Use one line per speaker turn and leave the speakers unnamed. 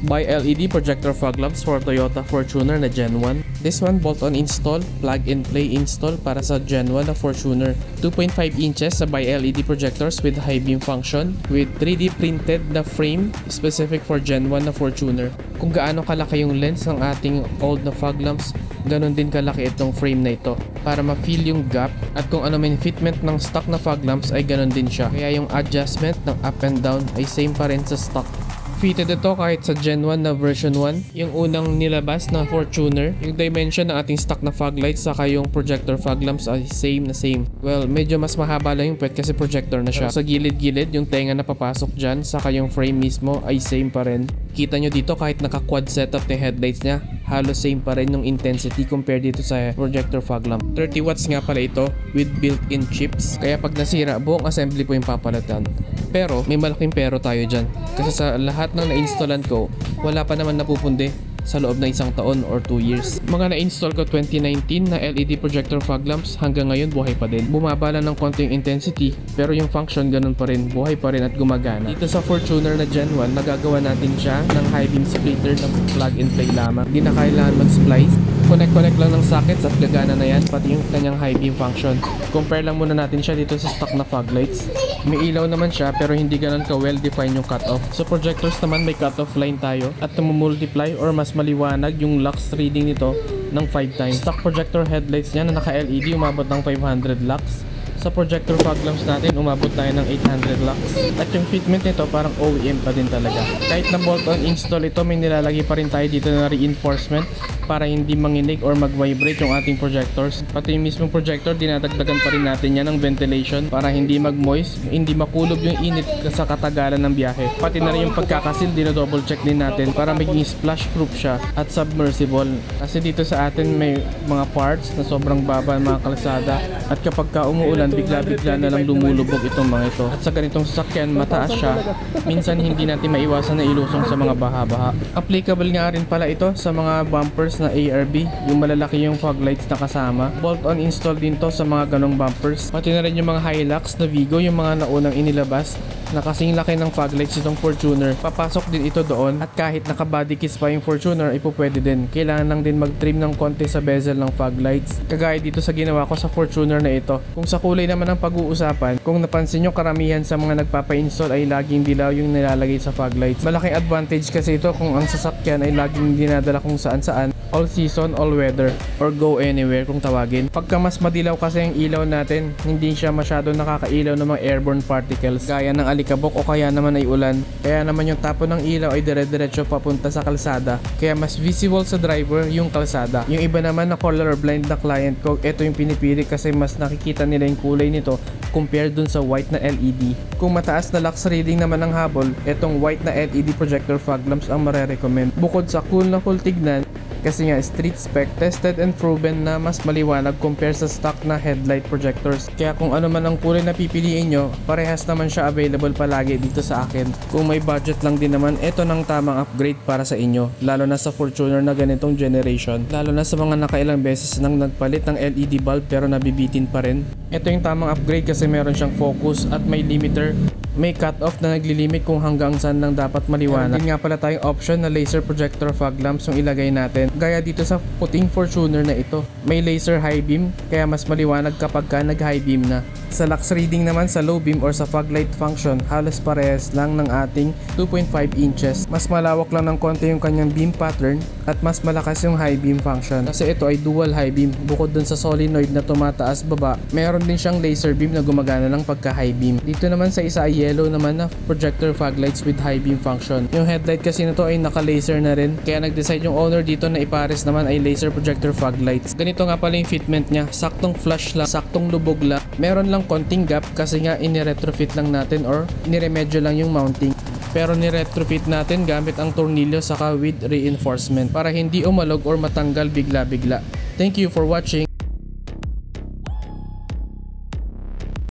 Buy LED projector fog lamps for Toyota Fortuner na Gen 1. This one bolt-on install, plug and play install para sa Gen 1 na Fortuner. 2.5 inches sa buy LED projectors with high beam function with 3D printed na frame specific for Gen 1 na Fortuner. Kung gaano kalaki yung lens ng ating old na fog lamps, ganun din kalaki itong frame na ito para ma-feel yung gap, at kung ano man fitment ng stock na fog lamps ay ganun din siya. Kaya yung adjustment ng up and down ay same pa rin sa stock. Fitted ito kahit sa Gen 1 na version 1, yung unang nilabas na Fortuner. Yung dimension ng ating stock na fog lights saka yung projector fog lamps ay same na same. Well, medyo mas mahaba lang yung puwet kasi projector na siya. Sa gilid-gilid, yung tenga na papasok dyan, saka yung frame mismo ay same pa rin. Kita nyo dito kahit naka-quad setup na headlights niya, halos same pa rin yung intensity compared dito sa projector fog lamp. 30 watts nga pala ito with built-in chips. Kaya pag nasira, buong assembly po yung papalitan. Pero may malaking pero tayo dyan. Kasi sa lahat ng na-installan ko, wala pa naman napupundi sa loob ng 1 taon or 2 years. Mga na-install ko 2019 na LED projector fog lamps hanggang ngayon buhay pa din. Bumaba lang ng konting intensity pero yung function ganun pa rin, buhay pa rin at gumagana. Dito sa Fortuner na Gen 1, nagagawa natin siya ng high beam splitter ng plug and play lamang. Hindi na kailangan mag-splice. Connect lang ng sockets at gagana na yan, pati yung kanyang high beam function. Compare lang muna natin siya dito sa stock na fog lights. May ilaw naman siya pero hindi ganun ka well defined yung cutoff. So projectors naman may cutoff line tayo at multiply or mas maliwanag yung lux reading nito ng 5 times. Stock projector headlights niya na naka LED umabot ng 500 lux. Sa projector fog lamps natin, umabot tayo ng 800 lux. At yung fitment nito parang OEM pa din talaga. Kahit na bolt-on install ito, may nilalagay pa rin tayo dito na reinforcement para hindi manginig or mag-vibrate yung ating projectors. Pati yung mismong projector, dinadagdagan pa rin natin yan ng ventilation para hindi mag-moist, hindi makulob yung init sa katagalan ng biyahe. Pati na rin yung pagkakasil, dinodouble check din natin para maging splash proof siya at submersible. Kasi dito sa atin may mga parts na sobrang baba ng mga kalsada at kapag ka umuulan, bigla-bigla na lang lumulubog itong mga ito. At sa ganitong sasakyan, mataas siya, minsan hindi natin maiwasan na ilusong sa mga baha-baha. Applicable nga rin pala ito sa mga bumpers na ARB, yung malalaki yung fog lights na kasama. Bolt-on install din to sa mga ganong bumpers. Pati na rin yung mga Hilux na Vigo, yung mga naunang inilabas na kasing laki ng fog lights itong Fortuner. Papasok din ito doon at kahit naka-body kits pa yung Fortuner, ay pwede din. Kailangan lang din mag-trim ng konti sa bezel ng fog lights. Kagaya dito sa ginawa ko sa Fortuner na ito. Kung sa kulay naman ang pag-uusapan, kung napansin nyo, karamihan sa mga nagpapa-install ay laging dilaw yung nilalagay sa fog lights. Malaking advantage kasi ito kung ang sasakyan ay laging dinadala kung saan-saan, all season, all weather, or go anywhere kung tawagin. Pagka mas madilaw kasi ang ilaw natin, hindi siya masyado nakakailaw ng mga airborne particles gaya ng alikabok o kaya naman ay ulan. Kaya naman yung tapo ng ilaw ay dire-diretso papunta sa kalsada, kaya mas visible sa driver yung kalsada. Yung iba naman na colorblind na client ko, ito yung pinipili kasi mas nakikita nila yung kulay nito compared dun sa white na LED. Kung mataas na lux reading naman ang habol, etong white na LED projector fog lamps ang marerecommend. Bukod sa cool na cool tignan, kasi nga street spec, tested and proven na mas maliwanag compare sa stock na headlight projectors. Kaya kung ano man ang kulay na pipiliin nyo, parehas naman siya available palagi dito sa akin. Kung may budget lang din naman, ito nang tamang upgrade para sa inyo, lalo na sa Fortuner na ganitong generation, lalo na sa mga nakailang beses nang nagpalit ng LED bulb pero nabibitin pa rin. Ito yung tamang upgrade kasi meron siyang focus at may limiter. May cut-off na naglilimit kung hanggang saan lang dapat maliwanag. Hindi nga pala tayong option na laser projector fog lamps yung ilagay natin. Gaya dito sa puting Fortuner na ito. May laser high beam, kaya mas maliwanag kapag ka nag-high beam na. Sa lux reading naman sa low beam or sa fog light function, halos parehas lang ng ating 2.5 inches. Mas malawak lang ng konti yung kanyang beam pattern at mas malakas yung high beam function. Kasi ito ay dual high beam. Bukod dun sa solenoid na tumataas baba, meron din siyang laser beam na gumagana ng pagka high beam. Dito naman sa isa ay yellow naman na projector fog lights with high beam function. Yung headlight kasi nito ay naka-laser na rin, kaya nag-decide yung owner dito na ipares naman ay laser projector fog lights. Ganito nga pala yung fitment niya, saktong flush lang, saktong lubog lang. Meron lang konting gap kasi nga ini-retrofit lang natin or iniremedyo lang yung mounting. Pero ni-retrofit natin gamit ang tornilyo saka with reinforcement para hindi umalog or matanggal bigla-bigla. Thank you for watching.